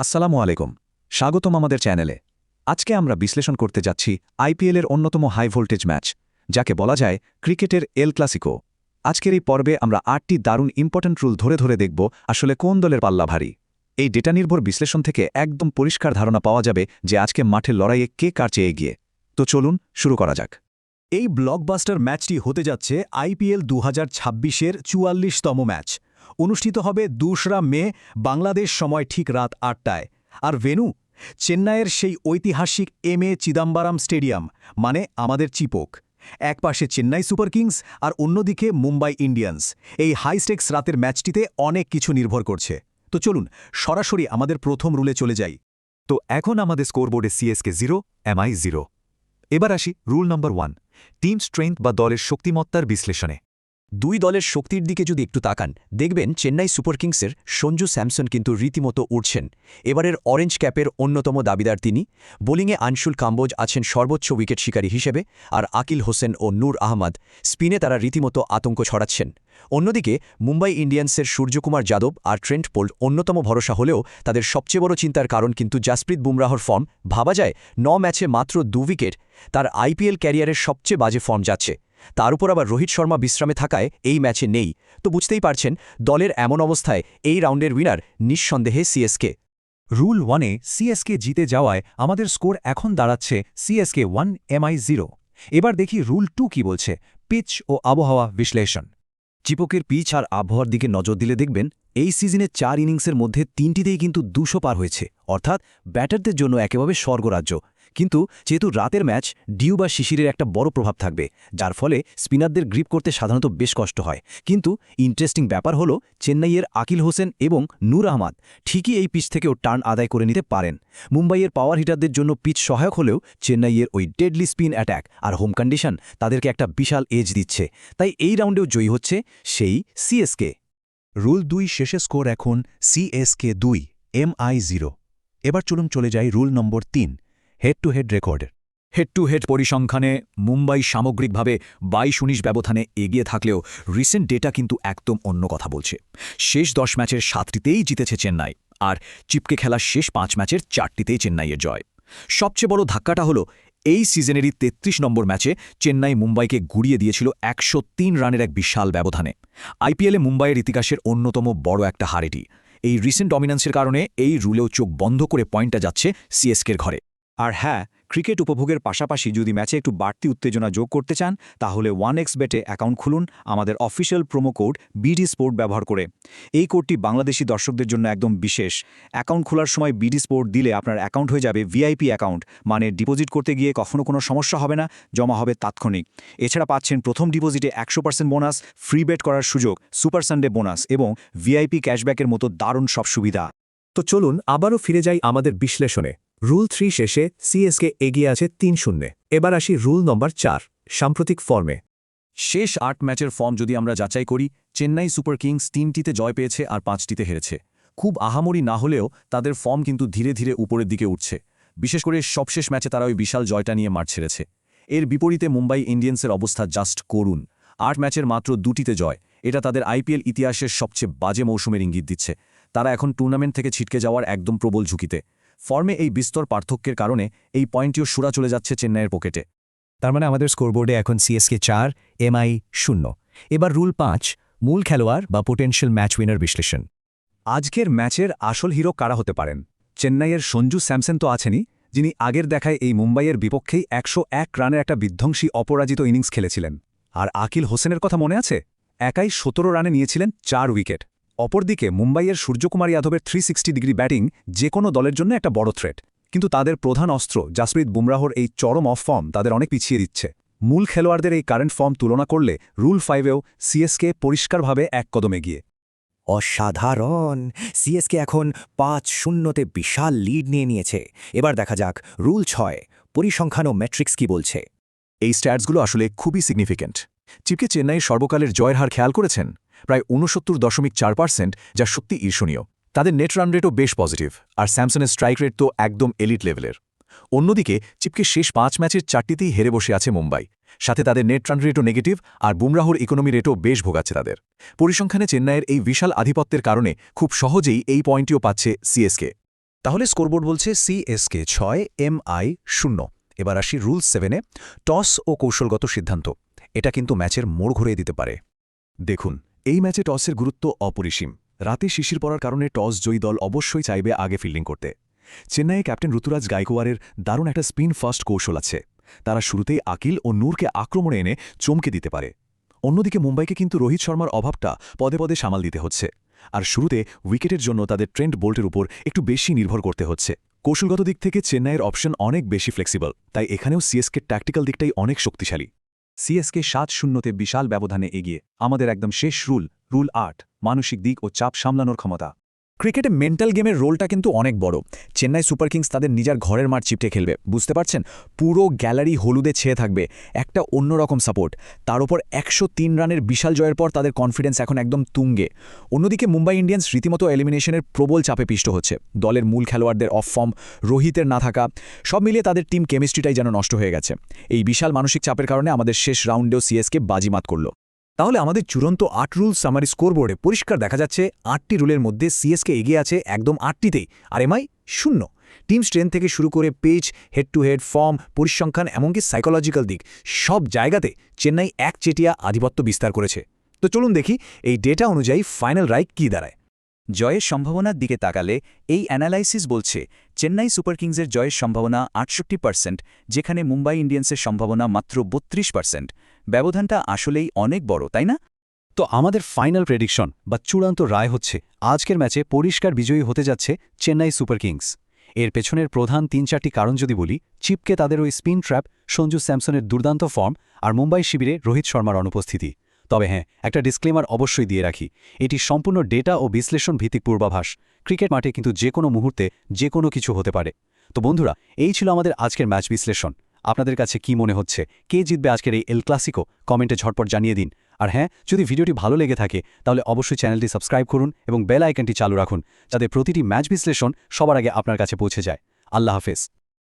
আসসালামু আলাইকুম, স্বাগতম আমাদের চ্যানেলে। আজকে আমরা বিশ্লেষণ করতে যাচ্ছি আইপিএলের অন্যতম হাই ভোল্টেজ ম্যাচ, যাকে বলা যায় ক্রিকেটের এল ক্লাসিকো। আজকের এই পর্বে আমরা 8টি দারুণ ইম্পর্ট্যান্ট রুল ধরে ধরে দেখব আসলে কোন দলের পাল্লা ভারী। এই ডেটা নির্ভর বিশ্লেষণ থেকে একদম পরিষ্কার ধারণা পাওয়া যাবে যে আজকে মাঠের লড়াইয়ে কে কার চেয়ে এগিয়ে। তো চলুন শুরু করা যাক। এই ব্লকবাস্টার ম্যাচটি হতে যাচ্ছে আইপিএল 2026-এর 44তম ম্যাচ। অনুষ্ঠিত হবে 2রা মে বাংলাদেশ সময় ঠিক রাত 8টায়। আর ভেন্যু চেন্নাইয়ের সেই ঐতিহাসিক এম.এ. চিদাম্বরম স্টেডিয়াম, মানে আমাদের চিপক। এক পাশে চেন্নাই সুপার কিংস আর অন্যদিকে মুম্বাই ইন্ডিয়ান্স। এই হাইস্টেক্স রাতের ম্যাচটিতে অনেক কিছু নির্ভর করছে। তো চলুন সরাসরি আমাদের প্রথম রুলে চলে যাই। তো এখন আমাদের স্কোরবোর্ডে সিএসকে 0, এমআই 0। এবার আসি রুল নম্বর 1, টিম স্ট্রেংথ বা দলের শক্তিমত্তার বিশ্লেষণে। দুই দলের শক্তির দিকে যদি একটু তাকান, দেখবেন চেন্নাই সুপার কিংসের সঞ্জু স্যামসন কিন্তু রীতিমতো উঠছেন। এবারের অরেঞ্জ ক্যাপের অন্যতম দাবিদার তিনি। বোলিংয়ে আনশুল কাম্বোজ আছেন সর্বোচ্চ উইকেট শিকারী হিসেবে, আর আকিল হোসেন ও নূর আহমদ স্পিনে তারা রীতিমতো আতঙ্ক ছড়াচ্ছেন। অন্যদিকে মুম্বাই ইন্ডিয়ান্সের সূর্যকুমার যাদব আর ট্রেন্ট বোল্ট অন্যতম ভরসা হলেও তাদের সবচেয়ে বড় চিন্তার কারণ কিন্তু জাসপ্রীত বুমরাহর ফর্ম। ভাবা যায় 9 ম্যাচে মাত্র 2 উইকেট, তার আইপিএল ক্যারিয়ারের সবচেয়ে বাজে ফর্ম যাচ্ছে। তার উপর আবার রোহিত শর্মা বিশ্রামে থাকায় এই ম্যাচে নেই। তো বুঝতেই পারছেন দলের এমন অবস্থায় এই রাউন্ডের উইনার নিঃসন্দেহে সিএসকে। রুল 1-এ সিএসকে জিতে যাওয়ায় আমাদের স্কোর এখন দাঁড়াচ্ছে সিএসকে 1, এমআই 0। এবার দেখি রুল 2 কি বলছে, পিচ ও আবহাওয়া বিশ্লেষণ। চিপকের পিচ আর আবহাওয়ার দিকে নজর দিলে দেখবেন এই সিজনে 4 ইনিংসের মধ্যে 3টিতেই কিন্তু 200 পার হয়েছে, অর্থাৎ ব্যাটারদের জন্য একেবারে স্বর্গরাজ্য। কিন্তু যেহেতু রাতের ম্যাচ, ডিউ বা শিশিরের একটা বড় প্রভাব থাকবে, যার ফলে স্পিনারদের গ্রিপ করতে সাধারণত বেশ কষ্ট হয়। কিন্তু ইন্টারেস্টিং ব্যাপার হলো চেন্নাইয়ের আকিল হোসেন এবং নূর আহমদ ঠিকই এই পিচ থেকেও টার্ন আদায় করে নিতে পারেন। মুম্বাইয়ের পাওয়ার হিটারদের জন্য পিচ সহায়ক হলেও চেন্নাইয়ের ওই ডেডলি স্পিন অ্যাট্যাক আর হোম কন্ডিশন তাদেরকে একটা বিশাল এজ দিচ্ছে। তাই এই রাউন্ডেও জয়ী হচ্ছে সেই সিএসকে। রুল 2 শেষে স্কোর এখন সিএসকে 2, এমআই 0। এবার চলুন চলে যাই rule number 3, head to head রেকর্ডের। হেড টু হেড পরিসংখ্যানে মুম্বাই সামগ্রিকভাবে 22-19 ব্যবধানে এগিয়ে থাকলেও রিসেন্ট ডেটা কিন্তু একদম অন্য কথা বলছে। শেষ 10 ম্যাচের 7টিতেই জিতেছে চেন্নাই, আর চিপকে খেলা শেষ 5 ম্যাচের 4টিতেই চেন্নাইয়ের জয়। সবচেয়ে বড় ধাক্কাটা হলো এই সিজনেরই 33 নম্বর ম্যাচে চেন্নাই মুম্বাইকে গুড়িয়ে দিয়েছিল 103 রানের এক বিশাল ব্যবধানে। আইপিএলে মুম্বাইয়ের ইতিহাসের অন্যতম বড় একটা হার এটি। এই রিসেন্ট ডমিন্যান্সের কারণে এই রুলেও চোখ বন্ধ করে পয়েন্টটা যাচ্ছে সিএসকের ঘরে। আর হ্যাঁ, ক্রিকেট উপভোগের পাশাপাশি যদি ম্যাচে একটু বাড়তি উত্তেজনা যোগ করতে চান, তাহলে 1xBet-এ অ্যাকাউন্ট খুলুন আমাদের official promo code BD sport ব্যবহার করে। এই কোডটি বাংলাদেশি দর্শকদের জন্য একদম বিশেষ। অ্যাকাউন্ট খোলার সময় বিডি স্পোর্ট দিলে আপনার অ্যাকাউন্ট হয়ে যাবে ভিআইপি অ্যাকাউন্ট, মানে ডিপোজিট করতে গিয়ে কখনো কোনো সমস্যা হবে না, জমা হবে তাৎক্ষণিক। এছাড়া পাচ্ছেন প্রথম ডিপোজিটে 100% বোনাস, ফ্রি বেট করার সুযোগ, সুপার সানডে বোনাস এবং ভিআইপি ক্যাশব্যাকের মতো দারুণ সব সুবিধা। তো চলুন আবারও ফিরে যাই আমাদের বিশ্লেষণে। রুল 3 শেষে সিএসকে এগিয়ে আছে 3-0। এবার আসি রুল নম্বর 4, সাম্প্রতিক ফর্মে। শেষ 8 ম্যাচের ফর্ম যদি আমরা যাচাই করি, চেন্নাই সুপার কিংস 3টিতে জয় পেয়েছে আর 5টিতে হেরেছে। খুব আহামরি না হলেও তাদের ফর্ম কিন্তু ধীরে ধীরে উপরের দিকে উঠছে। বিশেষ করে সবশেষ ম্যাচে তারা ওই বিশাল জয়টা নিয়ে মাঠ ছেড়েছে। এর বিপরীতে মুম্বাই ইন্ডিয়ান্সের অবস্থা জাস্ট করুণ। 8 ম্যাচের মাত্র 2টিতে জয়, এটা তাদের আইপিএল ইতিহাসের সবচেয়ে বাজে মৌসুমের ইঙ্গিত দিচ্ছে। তারা এখন টুর্নামেন্ট থেকে ছিটকে যাওয়ার একদম প্রবল ঝুঁকিতে। ফর্মে এই বিস্তর পার্থক্যের কারণে এই পয়েন্টটিও সুরা চলে যাচ্ছে চেন্নাইয়ের পকেটে। তার মানে আমাদের স্কোরবোর্ডে এখন সিএসকে 4, এমআই 0। এবার রুল 5, মূল খেলোয়াড় বা পোটেনশিয়াল ম্যাচ উইনার বিশ্লেষণ। আজকের ম্যাচের আসল হিরো কারা হতে পারেন? চেন্নাইয়ের সঞ্জু স্যামসন তো আছেনই, যিনি আগের দেখায় এই মুম্বাইয়ের বিপক্ষেই 101 রানের একটা বিধ্বংসী অপরাজিত ইনিংস খেলেছিলেন। আর আকিল হোসেনের কথা মনে আছে? একাই 17 রানে নিয়েছিলেন 4 উইকেট। অপরদিকে মুম্বাইয়ের সূর্যকুমার যাদবের 360 ডিগ্রি ব্যাটিং যে কোনো দলের জন্য একটা বড় থ্রেট। কিন্তু তাদের প্রধান অস্ত্র জাসপ্রীত বুমরাহর এই চরম অফ ফর্ম তাদের অনেক পিছিয়ে দিচ্ছে। মূল খেলোয়াড়দের এই কারেন্ট ফর্ম তুলনা করলে রুল 5-এও সিএসকে পরিষ্কারভাবে এক কদম এগিয়ে। অসাধারণ! সিএসকে এখন 5-0-তে বিশাল লিড নিয়েছে। এবার দেখা যাক রুল 6, পরিসংখ্যান ও ম্যাট্রিক্স কি বলছে। এই স্ট্যাটসগুলো আসলে খুবই সিগনিফিক্যান্ট। চিপকে চেন্নাইয়ের সর্বকালের জয়ের হার খেয়াল করেছেন? প্রায় 69.4%, যা সত্যি ঈর্ষণীয়। তাদের নেট রান রেটও বেশ পজিটিভ, আর স্যামসনের স্ট্রাইক রেট তো একদম এলিট লেভেলের। অন্যদিকে চিপকে শেষ 5 ম্যাচের 4টিতেই হেরে বসে আছে মুম্বাই। সাথে তাদের নেট রান রেটও নেগেটিভ, আর বুমরাহর ইকোনমি রেটও বেশ ভোগাচ্ছে তাদের। পরিসংখ্যানে চেন্নাইয়ের এই বিশাল আধিপত্যের কারণে খুব সহজেই এই পয়েন্টটিও পাচ্ছে সিএসকে। তাহলে স্কোরবোর্ড বলছে সিএসকে 6 এমআই 0। এবার আসি রুল 7-এ, টস ও কৌশলগত সিদ্ধান্ত। এটা কিন্তু ম্যাচের মোড় ঘুরিয়ে দিতে পারে। দেখুন, এই ম্যাচে টসের গুরুত্ব অপরিসীম। রাতে শিশির পড়ার কারণে টস জয়ী দল অবশ্যই চাইবে আগে ফিল্ডিং করতে। চেন্নাইয়ে ক্যাপ্টেন ঋতুরাজ গায়কোয়াড়ের দারুণ একটা স্পিন ফার্স্ট কৌশল আছে। তারা শুরুতেই আকিল ও নূরকে আক্রমণে এনে চমকে দিতে পারে। অন্যদিকে মুম্বাইকে কিন্তু রোহিত শর্মার অভাবটা পদে পদে সামাল দিতে হচ্ছে, আর শুরুতে উইকেটের জন্য তাদের ট্রেন্ট বোল্টের উপর একটু বেশি নির্ভর করতে হচ্ছে। কৌশলগত দিক থেকে চেন্নাইয়ের অপশন অনেক বেশি ফ্লেক্সিবল, তাই এখানেও সিএসকে ট্যাকটিক্যাল দিকটাই অনেক শক্তিশালী। সিএসকে 7-0-তে বিশাল ব্যবধানে এগিয়ে। আমাদের একদম শেষ রুল 8, মানসিক দিক ও চাপ সামলানোর ক্ষমতা। ক্রিকেটে মেন্টাল গেমের রোলটা কিন্তু অনেক বড়। চেন্নাই সুপার কিংস তাদের নিজের ঘরের মাঠ চিপটে খেলবে, বুঝতে পারছেন? পুরো গ্যালারি হলুদে ছেয়ে থাকবে, একটা অন্যরকম সাপোর্ট। তার উপর 103 রানের বিশাল জয়ের পর তাদের কনফিডেন্স এখন একদম তুঙ্গে। অন্যদিকে মুম্বাই ইন্ডিয়ান্স রীতিমতো এলিমিনেশনের প্রবল চাপে পিষ্ট হচ্ছে। দলের মূল খেলোয়াড়দের অফ ফর্ম, রোহিতের না থাকা, সব মিলিয়ে তাদের টিম কেমিস্ট্রিটাই যেন নষ্ট হয়ে গেছে। এই বিশাল মানসিক চাপের কারণে আমাদের শেষ রাউন্ডেও সিএসকে বাজিমাত করল। তাহলে আমাদের চূড়ান্ত 8 রুল সামারি স্কোরবোর্ডে পরিষ্কার দেখা যাচ্ছে 8টি রুলের মধ্যে সিএসকে এগিয়ে আছে একদম 8টিতেই, আর এমআই 0। টিম স্ট্রেংথ থেকে শুরু করে page, head to head, form, পরিসংখ্যান, এমনকি সাইকোলজিক্যাল দিক, সব জায়গাতে চেন্নাই একচেটিয়া আধিপত্য বিস্তার করেছে। তো চলুন দেখি এই ডেটা অনুযায়ী ফাইনাল রায় কী দাঁড়ায়। জয়ের সম্ভাবনার দিকে তাকালে এই অ্যানালাইসিস বলছে চেন্নাই সুপার কিংসের জয়ের সম্ভাবনা 68%, যেখানে মুম্বাই ইন্ডিয়ান্সের সম্ভাবনা মাত্র 32%। ব্যবধানটা আসলেই অনেক বড়, তাই না? তো আমাদের ফাইনাল প্রেডিকশন বা চূড়ান্ত রায় হচ্ছে আজকের ম্যাচে পরিষ্কার বিজয়ী হতে যাচ্ছে চেন্নাই সুপার কিংস। এর পেছনের প্রধান 3-4টি কারণ যদি বলি, চিপকে তাদের ওই স্পিন ট্র্যাপ, সঞ্জু স্যামসনের দুর্দান্ত ফর্ম, আর মুম্বাই শিবিরে রোহিত শর্মার অনুপস্থিতি। তবে হ্যাঁ, একটা ডিসক্লেমার অবশ্যই দিয়ে রাখি, এটি সম্পূর্ণ ডেটা ও বিশ্লেষণ ভিত্তিক পূর্বাভাস। ক্রিকেট মাঠে কিন্তু যে কোনো মুহূর্তে যে কোনো কিছু হতে পারে। তো বন্ধুরা, এই ছিল আমাদের আজকের ম্যাচ বিশ্লেষণ। আপনাদের কাছে কি মনে হচ্ছে, কে জিতবে আজকের এই এল ক্লাসিকো? কমেন্টে ঝটপট জানিয়ে দিন। আর হ্যাঁ, যদি ভিডিওটি ভালো লেগে থাকে তাহলে অবশ্যই চ্যানেলটি সাবস্ক্রাইব করুন এবং বেল আইকনটি চালু রাখুন, যাতে প্রতিটি ম্যাচ বিশ্লেষণ সবার আগে আপনার কাছে পৌঁছে যায়। আল্লাহ হাফেজ।